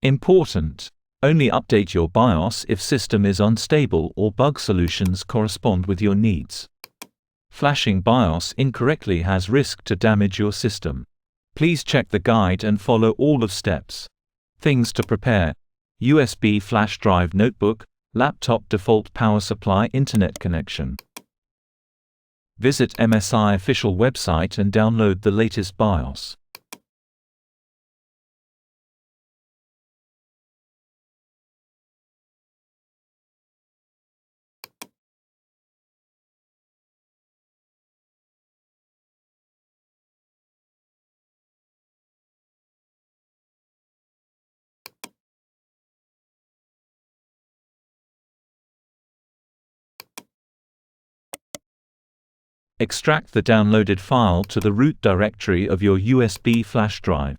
Important. Only update your BIOS if system is unstable or bug solutions correspond with your needs. Flashing BIOS incorrectly has risk to damage your system. Please check the guide and follow all of steps. Things to prepare: USB flash drive, notebook, laptop, default power supply, internet connection. Visit MSI official website and download the latest BIOS. Extract the downloaded file to the root directory of your USB flash drive.